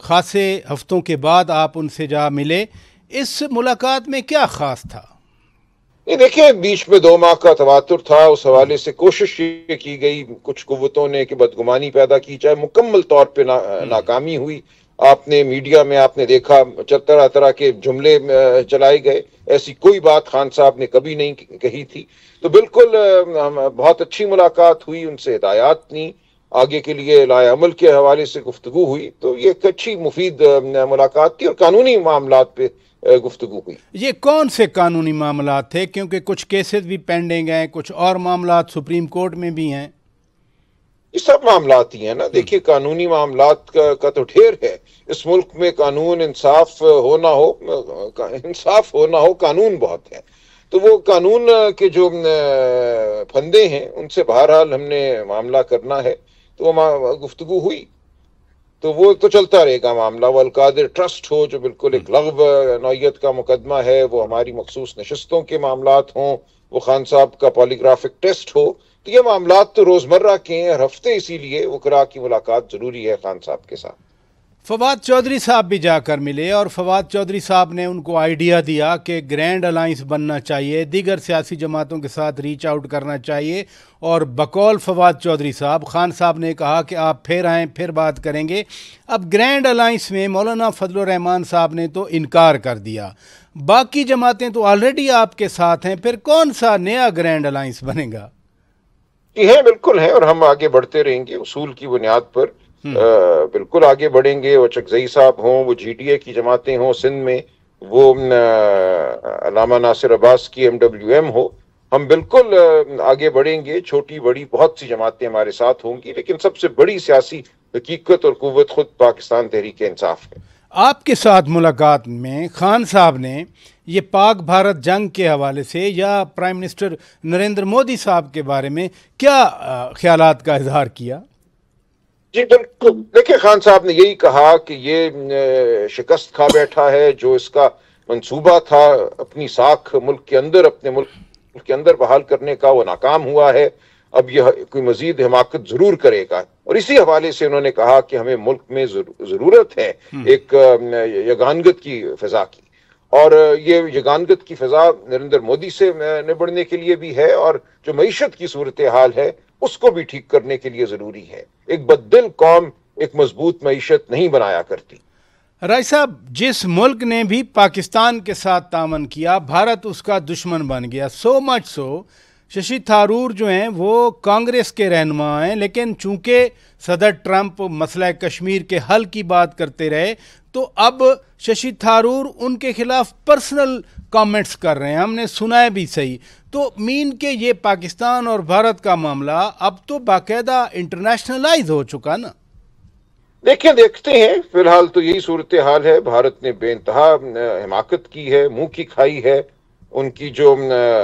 خاصے ہفتوں کے بعد آپ ان سے جا ملے، اس ملاقات میں کیا خاص تھا؟ یہ دیکھیں، بیچ میں 2 ماہ کا تواتر تھا، اس حوالے سے کوشش یہ کی گئی کچھ قوتوں نے کہ بدگمانی پیدا کی جائے، مکمل طور پہ ناکامی ہوئی۔ آپ نے میڈیا میں آپ نے دیکھا طرح طرح کے جملے چلائے گئے، ایسی کوئی بات خان صاحب نے کبھی نہیں کہی تھی۔ تو بالکل بہت اچھی ملاقات ہوئی، ان سے ہدایات نہیں، آگے کے لیے لائے عمل کے حوالے سے گفتگو ہوئی۔ تو یہ ایک اچھی مفید ملاقات تھی، اور قانونی معاملات پہ گفتگو ہوئی۔ یہ کون سے قانونی معاملات تھے؟ کیونکہ کچھ کیسز بھی پینڈنگ ہیں، کچھ اور معاملات سپریم کورٹ میں بھی ہیں۔ یہ سب معاملات ہی ہیں نا، دیکھیے قانونی معاملات کا تو ڈھیر ہے اس ملک میں۔ قانون انصاف ہونا ہو قانون بہت ہے۔ تو وہ قانون کے جو پھندے ہیں ان سے بہرحال ہم نے معاملہ کرنا ہے۔ تو وہ گفتگو ہوئی، تو وہ تو چلتا رہے گا معاملہ۔ وہ القادر ٹرسٹ ہو جو بالکل ایک لغو نوعیت کا مقدمہ ہے، وہ ہماری مخصوص نشستوں کے معاملات ہوں، وہ خان صاحب کا پالیگرافک ٹیسٹ ہو، تو یہ معاملات تو روزمرہ کے ہیں ہر ہفتے، اسی لیے وکراء کی ملاقات ضروری ہے خان صاحب کے ساتھ۔ فواد چودھری صاحب بھی جا کر ملے، اور فواد چودھری صاحب نے ان کو آئیڈیا دیا کہ گرینڈ الائنس بننا چاہیے، دیگر سیاسی جماعتوں کے ساتھ ریچ آؤٹ کرنا چاہیے، اور بقول فواد چودھری صاحب خان صاحب نے کہا کہ آپ پھر آئیں، پھر بات کریں گے۔ اب گرینڈ الائنس میں مولانا فضل الرحمان صاحب نے تو انکار کر دیا، باقی جماعتیں تو آلریڈی آپ کے ساتھ ہیں، پھر کون سا نیا گرینڈ الائنس بنے گا؟ یہ بالکل ہے، اور ہم آگے بڑھتے رہیں گے اصول کی بنیاد پر، بالکل آگے بڑھیں گے۔ وہ چکزئی صاحب ہوں، وہ جی ٹی اے کی جماعتیں ہوں سندھ میں، وہ علامہ ناصر عباس کی MWM ہو، ہم بالکل آگے بڑھیں گے۔ چھوٹی بڑی بہت سی جماعتیں ہمارے ساتھ ہوں گی، لیکن سب سے بڑی سیاسی حقیقت اور قوت خود پاکستان تحریک انصاف ہے۔ آپ کے ساتھ ملاقات میں خان صاحب نے یہ پاک بھارت جنگ کے حوالے سے یا پرائم منسٹر نریندر مودی صاحب کے بارے میں کیا خیالات کا اظہار کیا؟ جی بالکل، دیکھیں خان صاحب نے یہی کہا کہ یہ شکست کھا بیٹھا ہے، جو اس کا منصوبہ تھا اپنی ساکھ ملک کے اندر، اپنے ملک کے اندر بحال کرنے کا، وہ ناکام ہوا ہے۔ اب یہ کوئی مزید حماقت ضرور کرے گا، اور اسی حوالے سے انہوں نے کہا کہ ہمیں ملک میں ضرورت ہے ایک یگانگت کی فضا کی، اور یہ یگانگت کی فضا نریندر مودی سے نبڑنے کے لیے بھی ہے، اور جو معیشت کی صورتحال ہے اس کو بھی ٹھیک کرنے کے لیے ضروری ہے۔ ایک بددل قوم ایک مضبوط معیشت نہیں بنایا کرتی۔ رائے صاحب، جس ملک نے بھی پاکستان کے ساتھ تعاون کیا، بھارت اس کا دشمن بن گیا، سو مچ سو ششی تھارور جو ہیں وہ کانگریس کے رہنما ہیں، لیکن چونکہ صدر ٹرمپ مسئلہ کشمیر کے حل کی بات کرتے رہے تو اب ششی تھارور ان کے خلاف پرسنل کامنٹس کر رہے ہیں، ہم نے سنا ہے بھی صحیح۔ تو مین کہ یہ پاکستان اور بھارت کا معاملہ اب تو باقاعدہ انٹرنیشنلائز ہو چکا نا۔ دیکھتے ہیں، فی الحال تو یہی صورتحال ہے۔ بھارت نے بے انتہا حماقت کی ہے، منہ کی کھائی ہے، ان کی جو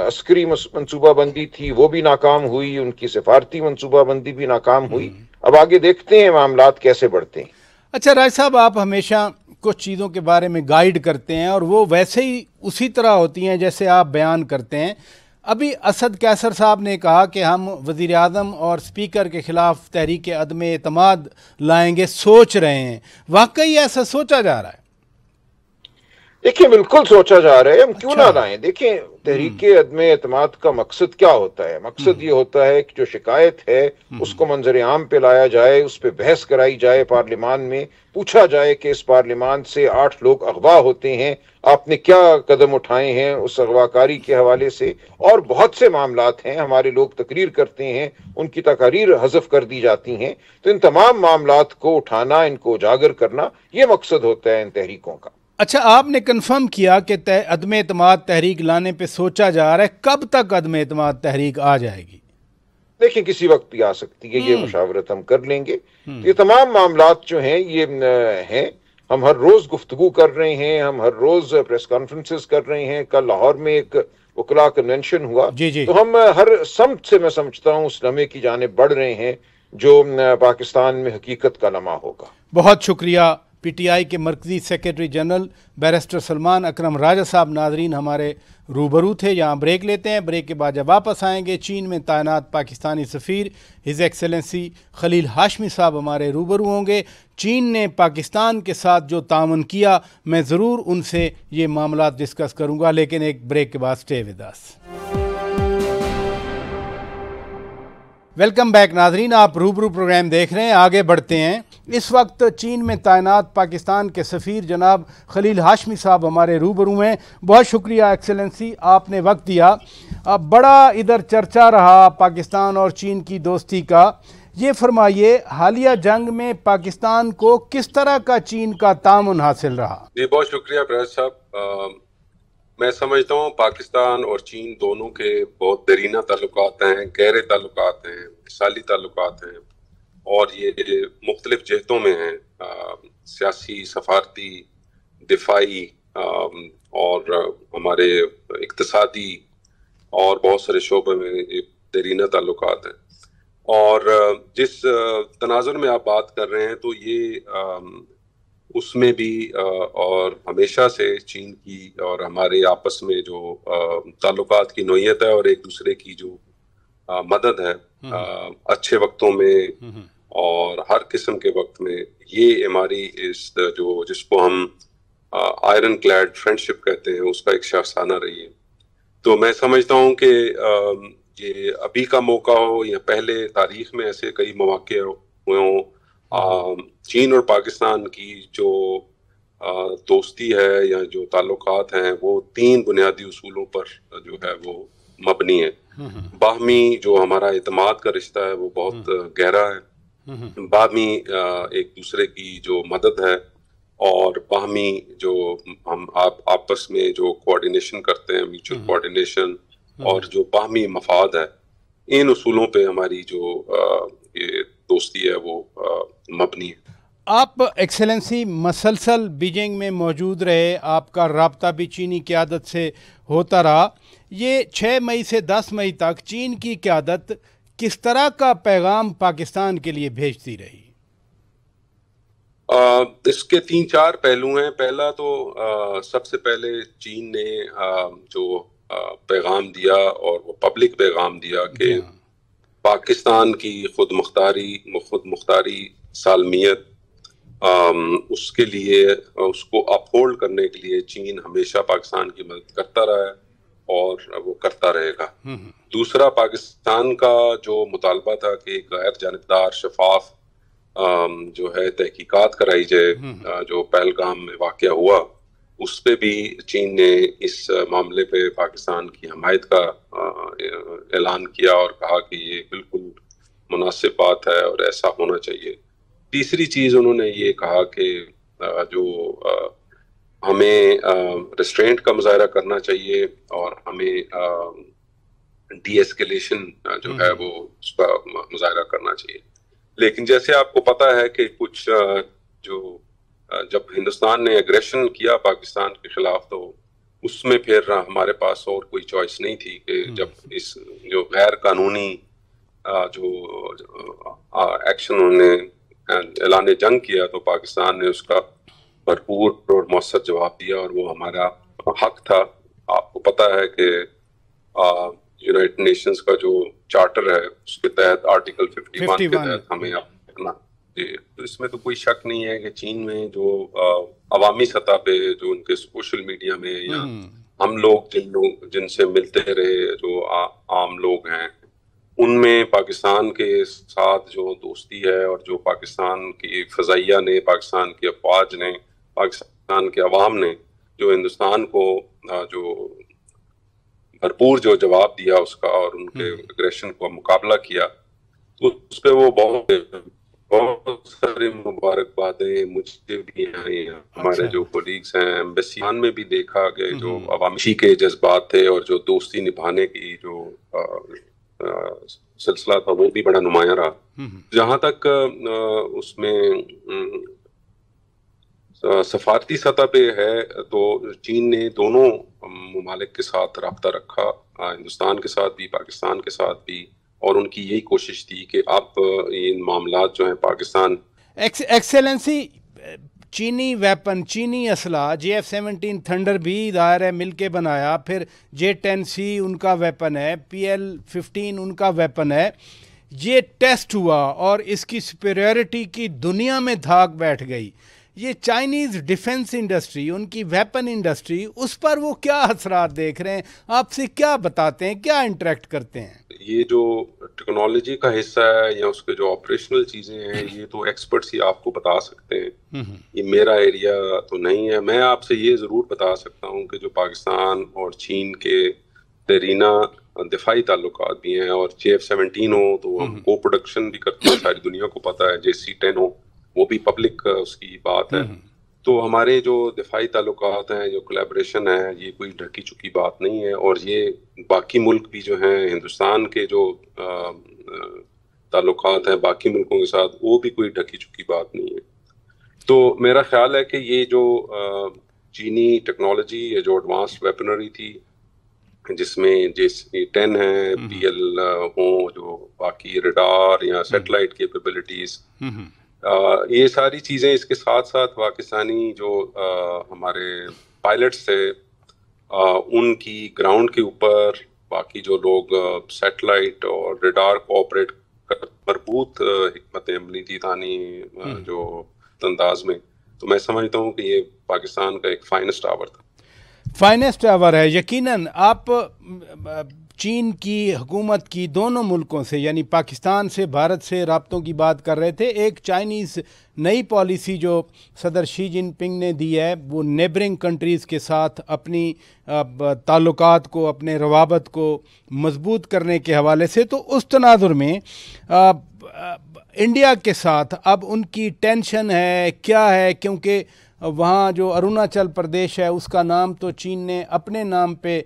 عسکری منصوبہ بندی تھی وہ بھی ناکام ہوئی، ان کی سفارتی منصوبہ بندی بھی ناکام ہوئی۔ اب آگے دیکھتے ہیں معاملات کیسے بڑھتے ہیں۔ اچھا رائے صاحب، آپ ہمیشہ کچھ چیزوں کے بارے میں گائیڈ کرتے ہیں، اور وہ ویسے ہی اسی طرح ہوتی ہیں جیسے آپ بیان کرتے ہیں۔ ابھی اسد کیسر صاحب نے کہا کہ ہم وزیر اعظم اور اسپیکر کے خلاف تحریک عدم اعتماد لائیں گے، سوچ رہے ہیں، واقعی ایسا سوچا جا رہا ہے؟ دیکھیں بالکل سوچا جا رہا ہے، ہم کیوں نہ لائیں۔ دیکھیں تحریک عدم اعتماد کا مقصد کیا ہوتا ہے؟ مقصد یہ ہوتا ہے کہ جو شکایت ہے اس کو منظر عام پہ لایا جائے، اس پہ بحث کرائی جائے، پارلیمان میں پوچھا جائے کہ اس پارلیمان سے 8 لوگ اغوا ہوتے ہیں، آپ نے کیا قدم اٹھائے ہیں اس اغوا کاری کے حوالے سے، اور بہت سے معاملات ہیں۔ ہمارے لوگ تقریر کرتے ہیں، ان کی تقاریر حذف کر دی جاتی ہیں، تو ان تمام معاملات کو اٹھانا، ان کو اجاگر کرنا، یہ مقصد ہوتا ہے ان تحریکوں کا۔ اچھا، آپ نے کنفرم کیا کہ عدم اعتماد تحریک لانے پہ سوچا جا رہا ہے، کب تک عدم اعتماد تحریک آ جائے گی؟ دیکھیں کسی وقت بھی آ سکتی ہے، یہ مشاورت ہم کر لیں گے۔ یہ تمام معاملات جو ہیں یہ ہیں، ہم ہر روز گفتگو کر رہے ہیں، ہم ہر روز پریس کانفرنسز کر رہے ہیں۔ کل لاہور میں ایک وکلاء کنونشن ہوا، تو ہم ہر سمت سے میں سمجھتا ہوں اس لمحے کی جانب بڑھ رہے ہیں جو پاکستان میں حقیقت کا لمحہ ہوگا۔ بہت شکریہ پی ٹی آئی کے مرکزی سیکریٹری جنرل بیرسٹر سلمان اکرم راجہ صاحب ناظرین ہمارے روبرو تھے. یہاں بریک لیتے ہیں. بریک کے بعد جب واپس آئیں گے چین میں تعینات پاکستانی سفیر ہز ایکسلنسی خلیل ہاشمی صاحب ہمارے روبرو ہوں گے. چین نے پاکستان کے ساتھ جو تعاون کیا میں ضرور ان سے یہ معاملات ڈسکس کروں گا، لیکن ایک بریک کے بعد stay with us. Welcome back ناظرین، آپ روبرو پروگرام دیکھ رہے ہیں. آگے بڑھتے ہیں. اس وقت چین میں تعینات پاکستان کے سفیر جناب خلیل ہاشمی صاحب ہمارے روبرو ہیں. بہت شکریہ ایکسلنسی، آپ نے وقت دیا. بڑا ادھر چرچا رہا پاکستان اور چین کی دوستی کا. یہ فرمائیے حالیہ جنگ میں پاکستان کو کس طرح کا چین کا تعاون حاصل رہا؟ جی بہت شکریہ پریس صاحب. میں سمجھتا ہوں پاکستان اور چین دونوں کے بہت دیرینہ تعلقات ہیں، گہرے تعلقات ہیں، سالی تعلقات ہیں، اور یہ مختلف جہتوں میں ہیں، سیاسی، سفارتی، دفاعی اور ہمارے اقتصادی اور بہت سارے شعبے میں یہ دیرینہ تعلقات ہیں. اور جس تناظر میں آپ بات کر رہے ہیں تو یہ اس میں بھی اور ہمیشہ سے چین کی اور ہمارے آپس میں جو تعلقات کی نوعیت ہے اور ایک دوسرے کی جو مدد ہے اچھے وقتوں میں اور ہر قسم کے وقت میں، یہ ہماری جس کو ہم آئرن کلیڈ فرینڈشپ کہتے ہیں اس کا ایک شاخسانہ رہی ہے. تو میں سمجھتا ہوں کہ یہ ابھی کا موقع ہو یا پہلے تاریخ میں ایسے کئی مواقع ہوئے ہوں، چین اور پاکستان کی جو دوستی ہے یا جو تعلقات ہیں وہ 3 بنیادی اصولوں پر جو ہے وہ مبنی ہے. باہمی جو ہمارا اعتماد کا رشتہ ہے وہ بہت گہرا ہے، باہمی ایک دوسرے کی جو مدد ہے، اور باہمی جو ہم آپس میں جو کوآرڈینیشن کرتے ہیں، میوچل کوآرڈینیشن، اور جو باہمی مفاد ہے، ان اصولوں پہ ہماری جو یہ دوستی ہے وہ مبنی ہے. آپ ایکسلنسی مسلسل بیجنگ میں موجود رہے، آپ کا رابطہ بھی چینی قیادت سے ہوتا رہا. یہ 6 مئی سے 10 مئی تک چین کی قیادت کس طرح کا پیغام پاکستان کے لیے بھیجتی رہی؟ اس کے 3-4 پہلو ہیں. پہلا تو سب سے پہلے چین نے جو پیغام دیا اور وہ پبلک پیغام دیا کہ پاکستان کی خود مختاری سالمیت، اس کے لیے اس کو اپہولڈ کرنے کے لیے چین ہمیشہ پاکستان کی مدد کرتا رہا ہے اور وہ کرتا رہے گا. دوسرا، پاکستان کا جو مطالبہ تھا کہ غیر جانبدار شفاف جو ہے تحقیقات کرائی جائے جو پہلگام میں واقعہ ہوا، اس پہ بھی چین نے اس معاملے پہ پاکستان کی حمایت کا اعلان کیا اور کہا کہ یہ بالکل مناسب بات ہے اور ایسا ہونا چاہیے. تیسری چیز انہوں نے یہ کہا کہ جو ہمیں ریسٹرینٹ کا مظاہرہ کرنا چاہیے اور ہمیں ڈی ایسکیلیشن جو ہے وہ اس کا مظاہرہ کرنا چاہیے. لیکن جیسے آپ کو پتہ ہے کہ کچھ جب ہندوستان نے ایگریشن کیا پاکستان کے خلاف تو اس میں پھر ہمارے پاس اور کوئی چوائس نہیں تھی کہ جب اس جو غیر قانونی جو ایکشن انہوں نے اعلان جنگ کیا تو پاکستان نے اس کا بھرپور اور مؤثر جواب دیا، اور وہ ہمارا حق تھا. آپ کو پتہ ہے کہ یونائٹڈ نیشنز کا جو چارٹر ہے اس کے تحت آرٹیکل 51 کے تحت ہمیں اپنا تو اس میں تو کوئی شک نہیں ہے کہ چین میں جو عوامی سطح پہ جو ان کے سوشل میڈیا میں یا ہم لوگ جن سے ملتے رہے جو عام لوگ ہیں، ان میں پاکستان کے ساتھ جو دوستی ہے اور جو پاکستان کی فضائیہ نے، پاکستان کی افواج نے، پاکستان کے عوام نے جو ہندوستان کو جو بھرپور جو جواب دیا اس کا اور ان کے اگریشن کو مقابلہ کیا، اس پہ وہ بہت ساری مبارکبادیں مجھے بھی آئی ہیں. ہمارے جو کولیگز ہیں ایمبیسی میں بھی دیکھا کہ جو عوامی کے جذبات تھے اور جو دوستی نبھانے کی جو سلسلہ تھا وہ بھی بڑا نمایاں رہا. جہاں تک اس میں سفارتی سطح پہ ہے تو چین نے دونوں ممالک کے ساتھ رابطہ رکھا، ہندوستان کے ساتھ بھی، پاکستان کے ساتھ بھی، اور ان کی یہی کوشش تھی کہ اب ان معاملات جو ہیں پاکستان ایکسیلنسی چینی ویپن، چینی اسلحہ، JF-17 تھنڈر بھی ظاہر ہے مل کے بنایا، پھر J-10C ان کا ویپن ہے، PL-15 ان کا ویپن ہے، یہ ٹیسٹ ہوا اور اس کی سپیریورٹی کی دنیا میں دھاک بیٹھ گئی. یہ چائنیز ڈیفنس انڈسٹری، ان کی ویپن انڈسٹری، اس پر وہ کیا اثرات دیکھ رہے ہیں؟ آپ سے کیا بتاتے ہیں، کیا انٹریکٹ کرتے ہیں؟ یہ جو ٹیکنالوجی کا حصہ ہے یا اس کے جو آپریشنل چیزیں ہیں، یہ تو ایکسپرٹس ہی آپ کو بتا سکتے ہیں. یہ میرا ایریا تو نہیں ہے. میں آپ سے یہ ضرور بتا سکتا ہوں کہ جو پاکستان اور چین کے دیرینہ دفاعی تعلقات بھی ہیں، اور JF-17 ہو تو ہم کو پروڈکشن بھی کرتے ہیں، ساری دنیا کو پتہ ہے. JC-10 ہو وہ بھی پبلک اس کی بات ہے. تو ہمارے جو دفاعی تعلقات ہیں، جو کولیبریشن ہے، یہ کوئی ڈھکی چکی بات نہیں ہے. اور یہ باقی ملک بھی جو ہیں، ہندوستان کے جو تعلقات ہیں باقی ملکوں کے ساتھ، وہ بھی کوئی ڈھکی چکی بات نہیں ہے. تو میرا خیال ہے کہ یہ جو چینی ٹیکنالوجی، یہ جو ایڈوانس ویپنری تھی، جس میں JC-10 ہیں، PL ہوں، جو باقی ریڈار یا سیٹلائٹ کیپیبلٹیز، یہ ساری چیزیں، اس کے ساتھ ساتھ پاکستانی جو ہمارے پائلٹس تھے، ان کی گراؤنڈ کے اوپر باقی جو لوگ سیٹلائٹ اور ریڈار کو آپریٹ کر، مربوط حکمت عملی تھی تانی جو انداز میں. تو میں سمجھتا ہوں کہ یہ پاکستان کا ایک فائنسٹ آور تھا. فائنسٹ آور ہے یقیناً. آپ چین کی حکومت کی دونوں ملکوں سے یعنی پاکستان سے، بھارت سے رابطوں کی بات کر رہے تھے. ایک چائنیز نئی پالیسی جو صدر شی جن پنگ نے دی ہے، وہ نیبرنگ کنٹریز کے ساتھ اپنی تعلقات کو، اپنے روابط کو مضبوط کرنے کے حوالے سے. تو اس تناظر میں انڈیا کے ساتھ اب ان کی ٹینشن ہے کیا ہے؟ کیونکہ وہاں جو اروناچل پردیش ہے، اس کا نام تو چین نے اپنے نام پہ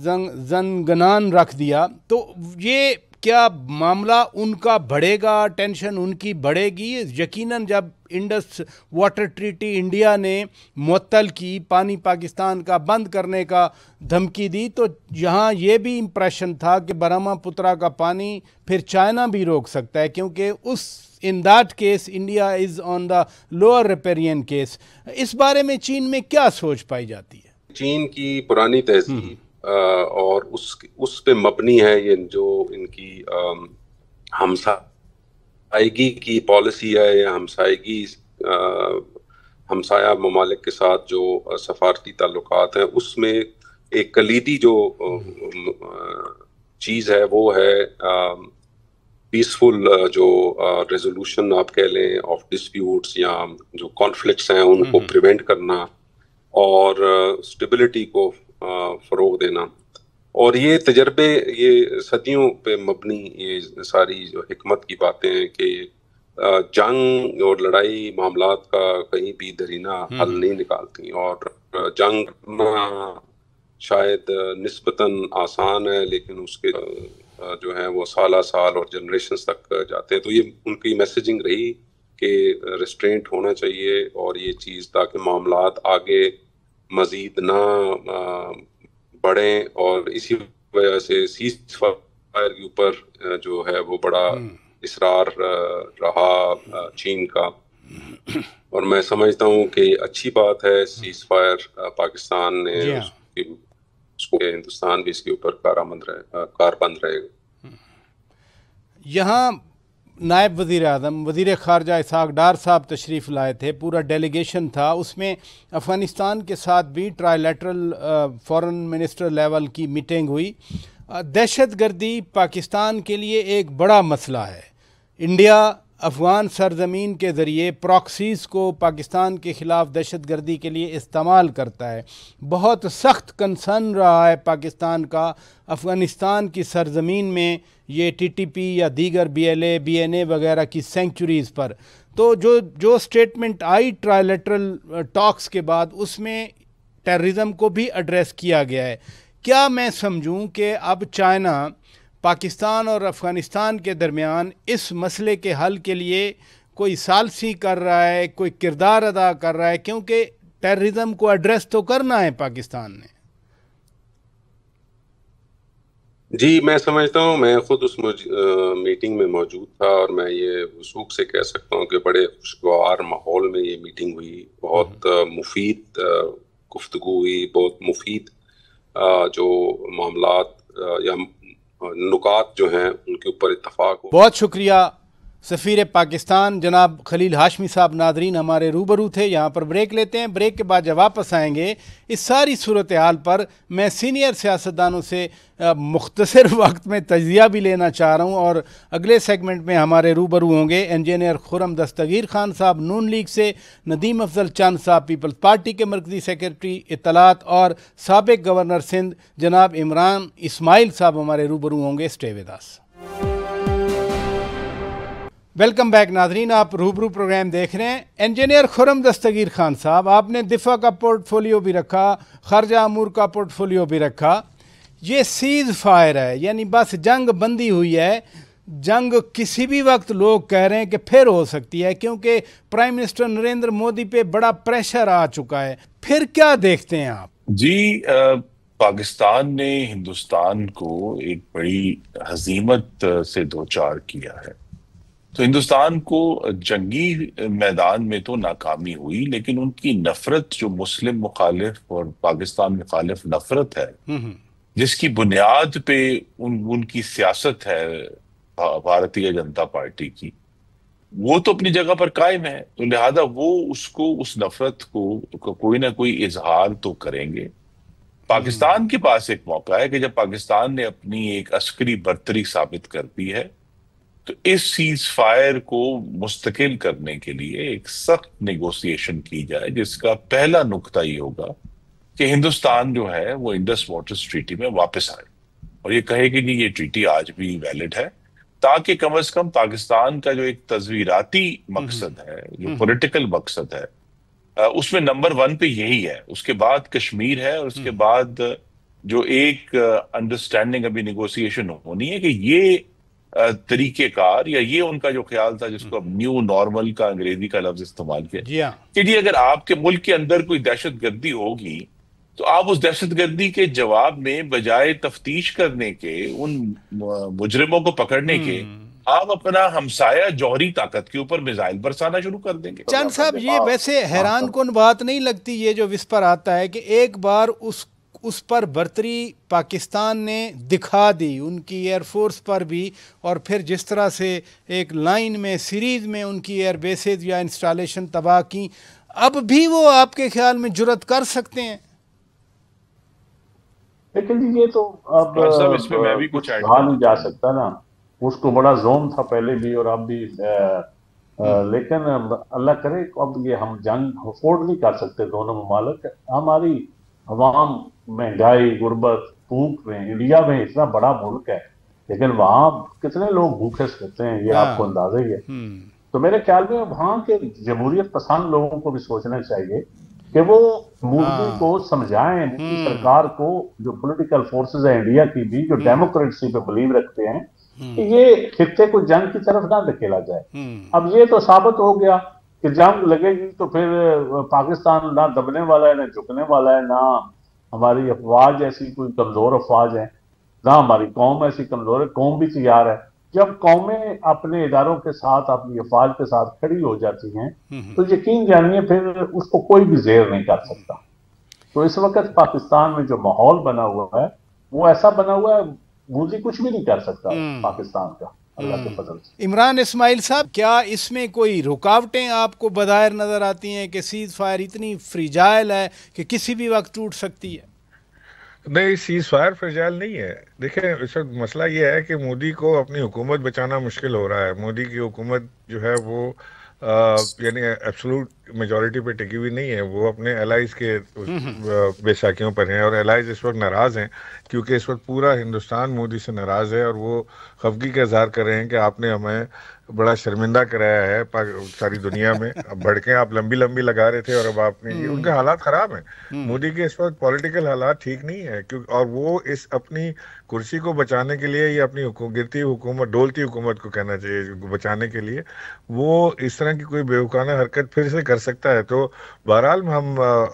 زنگنان رکھ دیا. تو یہ کیا معاملہ ان کا بڑھے گا، ٹینشن ان کی بڑھے گی؟ یقیناً جب انڈس واٹر ٹریٹی انڈیا نے معطل کی، پانی پاکستان کا بند کرنے کا دھمکی دی، تو یہاں یہ بھی امپریشن تھا کہ برہما پترا کا پانی پھر چائنا بھی روک سکتا ہے، کیونکہ in that case India is on the lower riparian case. اس بارے میں چین میں کیا سوچ پائی جاتی ہے؟ چین کی پرانی تہذیب اور اس پہ مبنی ہے یہ جو ان کی ہمسائیگی کی پالیسی ہے، یا ہمسایہ ممالک کے ساتھ جو سفارتی تعلقات ہیں، اس میں ایک کلیدی جو چیز ہے وہ ہے پیسفل جو ریزولوشن آپ کہہ لیں آف ڈسپیوٹس یا جو کانفلکٹس ہیں ان کو پریونٹ کرنا اور اسٹیبلٹی کو فروغ دینا. اور یہ تجربے، یہ صدیوں پہ مبنی یہ ساری جو حکمت کی باتیں ہیں کہ جنگ اور لڑائی معاملات کا کہیں بھی درینہ حل نہیں نکالتی، اور جنگ کرنا شاید نسبتاً آسان ہے، لیکن اس کے جو ہیں وہ سالہ سال اور جنریشنز تک جاتے ہیں. تو یہ ان کی میسیجنگ رہی کہ ریسٹرینٹ ہونا چاہیے، اور یہ چیز تاکہ معاملات آگے مزید نہ بڑھیں. اور اسی وجہ سے سیز فائر کے اوپر جو ہے وہ بڑا اصرار رہا چین کا. اور میں سمجھتا ہوں کہ اچھی بات ہے سیز فائر پاکستان نے اس کو، ہندوستان بھی اس کے اوپر کاربند رہے گا. یہاں نائب وزیر اعظم، وزیر خارجہ اسحاق ڈار صاحب تشریف لائے تھے، پورا ڈیلیگیشن تھا. اس میں افغانستان کے ساتھ بھی ٹرائی لیٹرل فورن منسٹر لیول کی میٹنگ ہوئی. دہشت گردی پاکستان کے لیے ایک بڑا مسئلہ ہے. انڈیا افغان سرزمین کے ذریعے پراکسیز کو پاکستان کے خلاف دہشت گردی کے لیے استعمال کرتا ہے. بہت سخت کنسرن رہا ہے پاکستان کا افغانستان کی سرزمین میں یہ TTP یا دیگر BLA BNA وغیرہ کی سینکچوریز پر. تو جو سٹیٹمنٹ آئی ٹرائی لیٹرل ٹاکس کے بعد، اس میں ٹیررزم کو بھی ایڈریس کیا گیا ہے. کیا میں سمجھوں کہ اب چائنا پاکستان اور افغانستان کے درمیان اس مسئلے کے حل کے لیے کوئی ثالثی کر رہا ہے، کوئی کردار ادا کر رہا ہے؟ کیونکہ ٹیررزم کو ایڈریس تو کرنا ہے پاکستان نے. جی میں سمجھتا ہوں، میں خود اس میٹنگ میں موجود تھا، اور میں یہ وثوق سے کہہ سکتا ہوں کہ بڑے خوشگوار ماحول میں یہ میٹنگ ہوئی، بہت مفید گفتگو ہوئی، بہت مفید جو معاملات یا نکات جو ہیں ان کے اوپر اتفاق ہو. بہت شکریہ سفیر پاکستان جناب خلیل ہاشمی صاحب. ناظرین ہمارے روبرو تھے. یہاں پر بریک لیتے ہیں. بریک کے بعد جب واپس آئیں گے اس ساری صورتحال پر میں سینئر سیاستدانوں سے مختصر وقت میں تجزیہ بھی لینا چاہ رہا ہوں، اور اگلے سیگمنٹ میں ہمارے روبرو ہوں گے انجینئر خرم دستگیر خان صاحب نون لیگ سے، ندیم افضل چند صاحب پیپلز پارٹی کے مرکزی سیکرٹری اطلاعات، اور سابق گورنر سندھ جناب عمران اسماعیل صاحب ہمارے روبرو ہوں گے. Stay with us. Welcome back ناظرین، آپ روبرو پروگرام دیکھ رہے ہیں. انجینئر خرم دستگیر خان صاحب، آپ نے دفاع کا پورٹ فولیو بھی رکھا، خارجہ امور کا پورٹ فولیو بھی رکھا. یہ سیز فائر ہے، یعنی بس جنگ بندی ہوئی ہے. جنگ کسی بھی وقت لوگ کہہ رہے ہیں کہ پھر ہو سکتی ہے، کیونکہ پرائم منسٹر نریندر مودی پہ بڑا پریشر آ چکا ہے. پھر کیا دیکھتے ہیں آپ؟ جی پاکستان نے ہندوستان کو ایک بڑی ہزیمت سے دوچار کیا ہے. تو ہندوستان کو جنگی میدان میں تو ناکامی ہوئی، لیکن ان کی نفرت جو مسلم مخالف اور پاکستان مخالف نفرت ہے، جس کی بنیاد پہ ان کی سیاست ہے بھارتیہ جنتا پارٹی کی، وہ تو اپنی جگہ پر قائم ہے. تو لہذا وہ اس نفرت کو کوئی نہ کوئی اظہار تو کریں گے. پاکستان کے پاس ایک موقع ہے کہ جب پاکستان نے اپنی ایک عسکری برتری ثابت کر دی ہے، تو اس سیز فائر کو مستقل کرنے کے لیے ایک سخت نیگوسیشن کی جائے، جس کا پہلا نقطہ یہ ہوگا کہ ہندوستان جو ہے وہ انڈس واٹرز ٹریٹی میں واپس آئے اور یہ کہے کہ یہ ٹریٹی آج بھی ویلڈ ہے، تاکہ کم از کم پاکستان کا جو ایک تصویراتی مقصد ہے، جو پولیٹیکل مقصد ہے، اس میں نمبر 1 پہ یہی ہے. اس کے بعد کشمیر ہے، اور اس کے بعد جو ایک انڈرسٹینڈنگ ابھی نیگوسیشن ہونی ہے کہ یہ طریقہ کار یا یہ ان کا جو خیال تھا، جس کو اب نیو نارمل کا انگریزی کا لفظ استعمال کیا کہ جی اگر آپ کے ملک کے اندر کوئی دہشت گردی ہوگی تو آپ اس دہشت گردی کے جواب میں بجائے تفتیش کرنے کے، ان مجرموں کو پکڑنے کے، آپ اپنا ہمسایہ جوہری طاقت کے اوپر میزائل برسانا شروع کر دیں گے. چند صاحب، یہ ویسے حیران کن بات نہیں لگتی یہ جو وسپر آتا ہے کہ ایک بار اس پر برتری پاکستان نے دکھا دی، ان کی ایئر فورس پر بھی، اور پھر جس طرح سے ایک لائن میں سیریز میں ان کی ایئر بیسز یا انسٹالیشن تباہ کی، اب بھی وہ آپ کے خیال میں جرت کر سکتے ہیں؟ لیکن یہ تو اب اس میں بھی کچھ کہا نہیں جا سکتا نا. اس کو بڑا زوم تھا پہلے بھی اور اب بھی، لیکن اللہ کرے اب یہ ہم جنگ افورڈ نہیں کر سکتے دونوں ممالک. ہماری عوام مہنگائی، غربت، بھوک میں، انڈیا میں اتنا بڑا ملک ہے لیکن وہاں کتنے لوگ بھوکے سکتے ہیں، یہ آپ کو اندازہ ہی ہے. تو میرے خیال میں وہاں کے جمہوریت پسند لوگوں کو بھی سوچنا چاہیے کہ وہ مودی کو سمجھائیں، مودی سرکار کو، جو پولیٹیکل فورسز ہیں انڈیا کی بھی، جو ڈیموکریسی پہ بلیو رکھتے ہیں، کہ یہ خطے کو جنگ کی طرف نہ دھکیلا جائے. اب یہ تو ثابت ہو گیا کہ جنگ لگے گی تو پھر پاکستان نہ دبنے والا ہے، نہ جھکنے والا ہے، نہ ہماری افواج ایسی کوئی کمزور افواج ہیں، نہ ہماری قوم ایسی کمزور ہے. قوم بھی تیار ہے. جب قومیں اپنے اداروں کے ساتھ، اپنی افواج کے ساتھ کھڑی ہو جاتی ہیں تو یقین جانیے پھر اس کو کوئی بھی زیر نہیں کر سکتا. تو اس وقت پاکستان میں جو ماحول بنا ہوا ہے وہ ایسا بنا ہوا ہے، مودی کچھ بھی نہیں کر سکتا پاکستان کا، اللہ کے فضل سے. عمران اسماعیل صاحب، کیا اس میں کوئی رکاوٹیں آپ کو بظاہر نظر آتی ہیں کہ سیز فائر اتنی فریجائل ہے کہ کسی بھی وقت ٹوٹ سکتی ہے؟ نہیں، سیز فائر فریجائل نہیں ہے. دیکھیں اس وقت مسئلہ یہ ہے کہ مودی کو اپنی حکومت بچانا مشکل ہو رہا ہے. مودی کی حکومت جو ہے وہ یعنی ایبسولوٹ میجورٹی پہ ٹکی ہوئی نہیں ہے. وہ اپنے الائز کے بے ساکیوں پر ہیں، اور الائز اس وقت ناراض ہیں کیونکہ اس وقت پورا ہندوستان مودی سے ناراض ہے، اور وہ خفگی کا اظہار کر رہے ہیں کہ آپ نے ہمیں بڑا شرمندہ کرایا ہے ساری دنیا میں. اب بڑکیں آپ لمبی لمبی لگا رہے تھے اور اب آپ نے ان کے حالات خراب ہیں. مودی کے اس وقت پولیٹیکل حالات ٹھیک نہیں ہے، اور وہ اس اپنی کرسی کو بچانے کے لیے یا اپنی گرتی حکومت، ڈولتی حکومت کو کہنا چاہیے، بچانے کے لیے وہ اس طرح کی کوئی بیوقانہ حرکت پھر سے کر سکتا ہے. تو بہرحال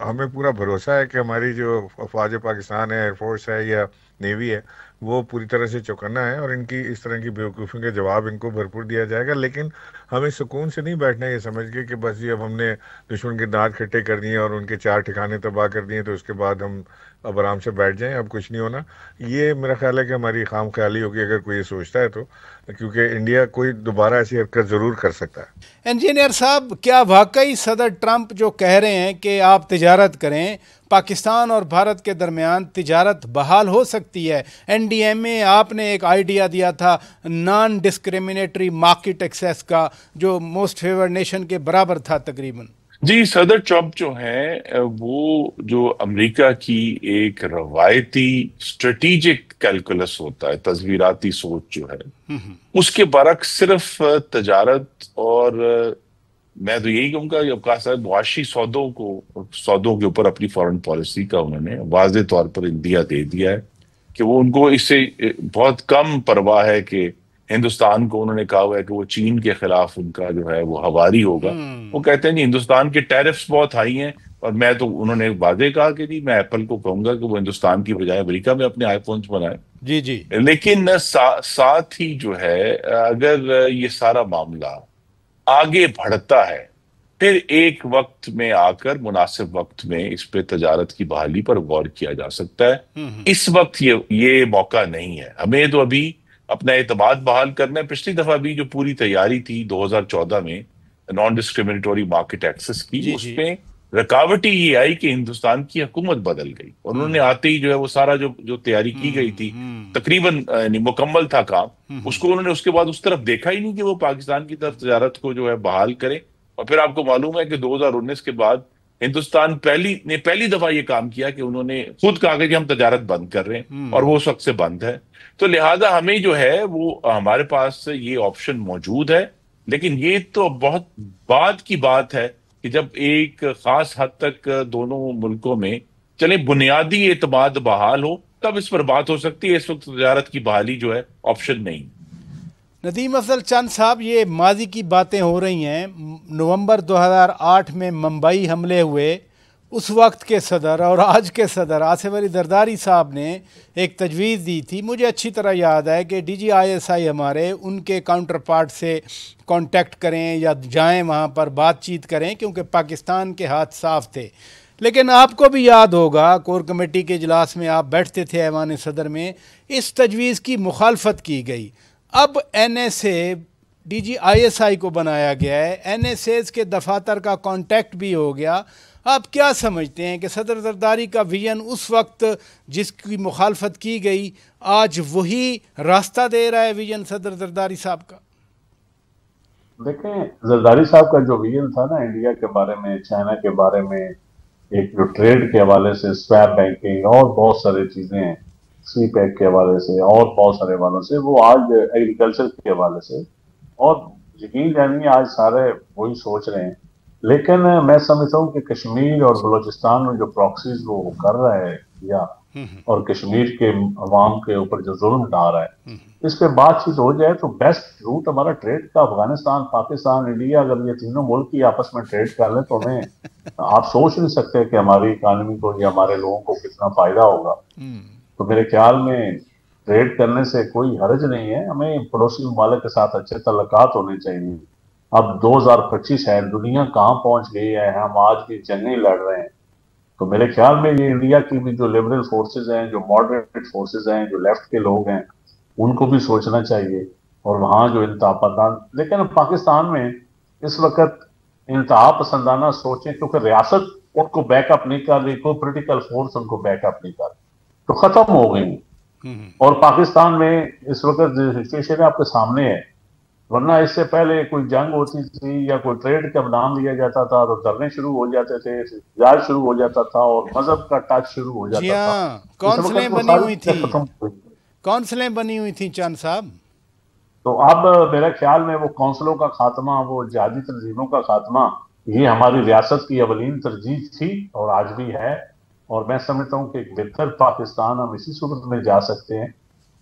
ہمیں پورا بھروسہ ہے کہ ہماری جو افواج پاکستان ہے، ایئر فورس ہے یا نیوی ہے، وہ پوری طرح سے چوکنا ہے اور ان کی اس طرح کی بیوقوفیوں کے جواب ان کو بھرپور دیا جائے گا. لیکن ہمیں سکون سے نہیں بیٹھنا یہ سمجھ کے کہ بس جی اب ہم نے دشمن کے دانت کھٹے کر دیے اور ان کے 4 ٹھکانے تباہ کر دیے تو اس کے بعد ہم اب آرام سے بیٹھ جائیں، اب کچھ نہیں ہونا. یہ میرا خیال ہے کہ ہماری خام خیالی ہوگی اگر کوئی یہ سوچتا ہے تو، کیونکہ انڈیا کوئی دوبارہ ایسی حرکت ضرور کر سکتا ہے. انجینئر صاحب، کیا واقعی صدر ٹرمپ جو کہہ رہے ہیں کہ آپ تجارت کریں، پاکستان اور بھارت کے درمیان تجارت بحال ہو سکتی ہے؟ این ڈی ایم اے آپ نے ایک آئیڈیا دیا تھا نان ڈسکریمنیٹری مارکیٹ ایکسیس کا، جو موسٹ فیورڈ نیشن کے برابر تھا تقریباً. جی، صدر ٹرمپ جو ہیں وہ جو امریکہ کی ایک روایتی اسٹریٹیجک کیلکولس ہوتا ہے، تصویراتی سوچ جو ہے، اس کے برعکس صرف تجارت اور میں تو یہی کہوں گا معاشی سودوں کے اوپر اپنی فارن پالیسی کا انہوں نے واضح طور پر اندیا دے دیا ہے کہ وہ ان کو اس سے بہت کم پرواہ ہے کہ ہندوستان کو انہوں نے کہا ہوا ہے کہ وہ چین کے خلاف ان کا جو ہے وہ ہواری ہوگا. وہ کہتے ہیں جی ہندوستان کے ٹیرفز بہت ہائی ہیں، اور میں تو انہوں نے واضح کہا کہ جی میں ایپل کو کہوں گا کہ وہ ہندوستان کی بجائے امریکہ میں اپنے آئی فونز بنائے. جی جی. لیکن ساتھ ہی جو ہے اگر یہ سارا معاملہ آگے بڑھتا ہے پھر ایک وقت میں آ کر مناسب وقت میں اس پہ تجارت کی بحالی پر غور کیا جا سکتا ہے. اس وقت یہ موقع نہیں ہے. ہمیں تو ابھی اپنا اعتماد بحال کرنا ہے. پچھلی دفعہ بھی جو پوری تیاری تھی 2014 میں نان ڈسکریمنیٹوری مارکیٹ ایکسس کی، اس میں رکاوٹ ہی یہ آئی کہ ہندوستان کی حکومت بدل گئی اور انہوں نے آتے ہی جو ہے وہ سارا جو تیاری کی گئی تھی تقریباً مکمل تھا کام، اس کو انہوں نے اس کے بعد اس طرف دیکھا ہی نہیں کہ وہ پاکستان کی طرف تجارت کو جو ہے بحال کرے. اور پھر آپ کو معلوم ہے کہ 2019 کے بعد ہندوستان پہلی دفعہ یہ کام کیا کہ انہوں نے خود کہا کہ ہم تجارت بند کر رہے ہیں، اور وہ اس وقت سے بند ہے. تو لہٰذا ہمیں جو ہے وہ ہمارے پاس یہ آپشن موجود ہے. لیکن یہ تو بہت بعد کی بات ہے کہ جب ایک خاص حد تک دونوں ملکوں میں چلے بنیادی اعتماد بحال ہو تب اس پر بات ہو سکتی ہے. اس وقت تجارت کی بحالی جو ہے آپشن نہیں. ندیم افضل چند صاحب، یہ ماضی کی باتیں ہو رہی ہیں. نومبر 2008 میں ممبئی حملے ہوئے، اس وقت کے صدر اور آج کے صدر آصف علی زرداری صاحب نے ایک تجویز دی تھی. مجھے اچھی طرح یاد ہے کہ ڈی جی آئی ایس آئی ہمارے ان کے کاؤنٹر پارٹ سے کانٹیکٹ کریں یا جائیں وہاں پر بات چیت کریں، کیونکہ پاکستان کے ہاتھ صاف تھے. لیکن آپ کو بھی یاد ہوگا کور کمیٹی کے اجلاس میں آپ بیٹھتے تھے ایوان صدر میں، اس تجویز کی مخالفت کی گئی. اب N S A D G I S I کو بنایا گیا ہے، این ایس ایز کے دفاتر کا کانٹیکٹ بھی ہو گیا. آپ کیا سمجھتے ہیں کہ صدر زرداری کا ویژن اس وقت جس کی مخالفت کی گئی آج وہی راستہ دے رہا ہے ویژن صدر زرداری صاحب کا؟ دیکھیں، زرداری صاحب کا جو ویژن تھا نا انڈیا کے بارے میں، چائنا کے بارے میں، ایک جو ٹریڈ کے حوالے سے، سویپ بینکنگ اور بہت ساری چیزیں ہیں، سی پیک کے حوالے سے اور بہت سارے حوالوں سے، وہ آج ایگریکلچر کے حوالے سے، اور یقین جانیے آج سارے وہی سوچ رہے ہیں. لیکن میں سمجھتا ہوں کہ کشمیر اور بلوچستان میں جو پراکسیز وہ کر رہا ہے یا اور کشمیر کے عوام کے اوپر جو ظلم ڈھا رہا ہے، اس پہ بات چیت ہو جائے تو بیسٹ روٹ ہمارا ٹریڈ کا افغانستان، پاکستان، انڈیا، اگر یہ تینوں ملک ہی آپس میں ٹریڈ کر لیں تو ہمیں آپ سوچ نہیں سکتے کہ ہماری اکانومی کو یا ہمارے لوگوں کو کتنا فائدہ ہوگا. تو میرے خیال میں ٹریڈ کرنے سے کوئی حرج نہیں ہے. ہمیں پڑوسی ممالک کے ساتھ اچھے تعلقات ہونے چاہیے. اب 2025 ہے، دنیا کہاں پہنچ گئی ہے، ہم آج بھی جنگیں لڑ رہے ہیں. تو میرے خیال میں یہ انڈیا کی بھی جو لبرل فورسز ہیں، جو ماڈریٹ فورسز ہیں، جو لیفٹ کے لوگ ہیں، ان کو بھی سوچنا چاہیے. اور وہاں جو انتہا پسند، لیکن پاکستان میں اس وقت انتہا پسندانہ سوچیں، کیونکہ ریاست ان کو بیک اپ نہیں کر رہی، کوئی پولیٹیکل فورس ان کو بیک اپ نہیں کر رہی، تو ختم ہو گئی. اور پاکستان میں اس وقت سچویشن آپ کے سامنے ہے. ورنہ اس سے پہلے کوئی جنگ ہوتی تھی یا کوئی ٹریڈ کا نام لیا جاتا تھا تو دھرنے شروع ہو جاتے تھے، احتجاج شروع ہو جاتا تھا اور مذہب کا ٹچ شروع ہو جاتا تھا. کونسلیں بنی ہوئی تھیں، کونسلیں بنی ہوئی تھیں چند صاحب. تو اب میرے خیال میں وہ کونسلوں کا خاتمہ، وہ جہادی تنظیموں کا خاتمہ، یہ ہماری ریاست کی اولین ترجیح تھی اور آج بھی ہے. اور میں سمجھتا ہوں کہ ایک بہتر پاکستان ہم اسی صورت میں جا سکتے ہیں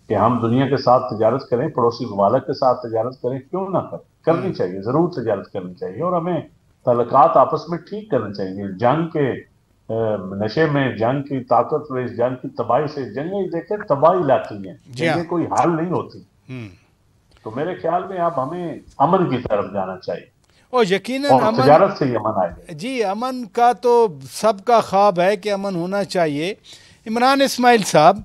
کہ ہم دنیا کے ساتھ تجارت کریں، پڑوسی ممالک کے ساتھ تجارت کریں. کیوں نہ کریں، کرنی چاہیے، ضرور تجارت کرنی چاہیے. اور ہمیں تعلقات آپس میں ٹھیک کرنے چاہیے. جنگ کے نشے میں، جنگ کی طاقت میں، جنگ کی تباہی سے، جنگیں دیکھیں تباہی لاتی ہیں، جنگیں کوئی حل نہیں ہوتی. تو میرے خیال میں اب ہمیں امن کی طرف جانا چاہیے اور یقیناً اور تجارت سے ہی امن آئے گا. جی امن کا تو سب کا خواب ہے کہ امن ہونا چاہیے. عمران اسماعیل صاحب،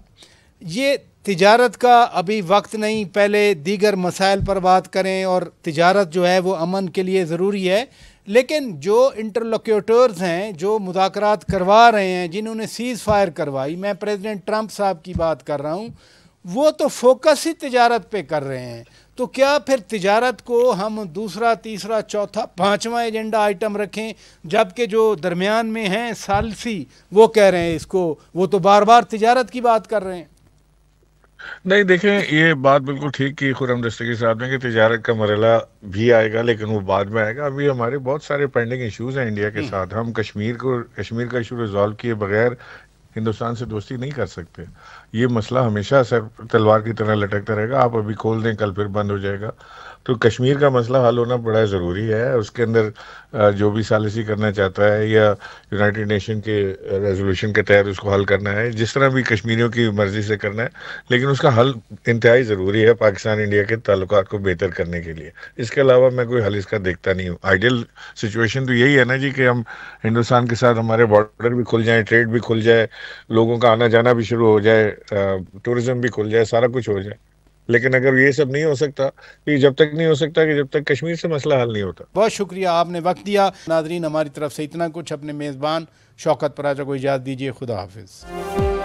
یہ تجارت کا ابھی وقت نہیں، پہلے دیگر مسائل پر بات کریں، اور تجارت جو ہے وہ امن کے لیے ضروری ہے، لیکن جو انٹرلوکیوٹرز ہیں، جو مذاکرات کروا رہے ہیں، جنہوں نے سیز فائر کروائی، میں پریزیڈنٹ ٹرمپ صاحب کی بات کر رہا ہوں، وہ تو فوکس ہی تجارت پہ کر رہے ہیں. تو کیا پھر تجارت کو ہم دوسرا، تیسرا، چوتھا، پانچواں ایجنڈا آئٹم رکھیں، جبکہ جو درمیان میں ہیں ثالثی وہ کہہ رہے ہیں اس کو، وہ تو بار بار تجارت کی بات کر رہے ہیں. نہیں دیکھیں، یہ بات بالکل ٹھیک کی خرم دستگیر صاحب نے کہ تجارت کا مرحلہ بھی آئے گا، لیکن وہ بعد میں آئے گا. ابھی ہمارے بہت سارے پینڈنگ ایشوز ہیں انڈیا کے ساتھ. ہم کشمیر کا ایشو ریزالو کیے بغیر ہندوستان سے دوستی نہیں کر سکتے. یہ مسئلہ ہمیشہ سر تلوار کی طرح لٹکتا رہے گا. آپ ابھی کھول دیں، کل پھر بند ہو جائے گا. تو کشمیر کا مسئلہ حل ہونا بڑا ضروری ہے. اس کے اندر جو بھی ثالثی کرنا چاہتا ہے یا یونائٹڈ نیشن کے ریزولوشن کے تحت اس کو حل کرنا ہے، جس طرح بھی کشمیریوں کی مرضی سے کرنا ہے، لیکن اس کا حل انتہائی ضروری ہے پاکستان انڈیا کے تعلقات کو بہتر کرنے کے لیے. اس کے علاوہ میں کوئی حل اس کا دیکھتا نہیں ہوں. آئیڈیل سچویشن تو یہی ہے نا جی، کہ ہم ہندوستان کے ساتھ ہمارے بارڈر بھی کھل جائیں، ٹریڈ بھی کھل جائے، لوگوں کا آنا جانا بھی شروع ہو جائے، ٹورزم بھی کھل جائے، سارا کچھ ہو جائے. لیکن اگر یہ سب نہیں ہو سکتا، یہ جب تک نہیں ہو سکتا کہ جب تک کشمیر سے مسئلہ حل نہیں ہوتا. بہت شکریہ، آپ نے وقت دیا. ناظرین، ہماری طرف سے اتنا کچھ. اپنے میزبان شوکت پراچا کو اجازت دیجیے. خدا حافظ.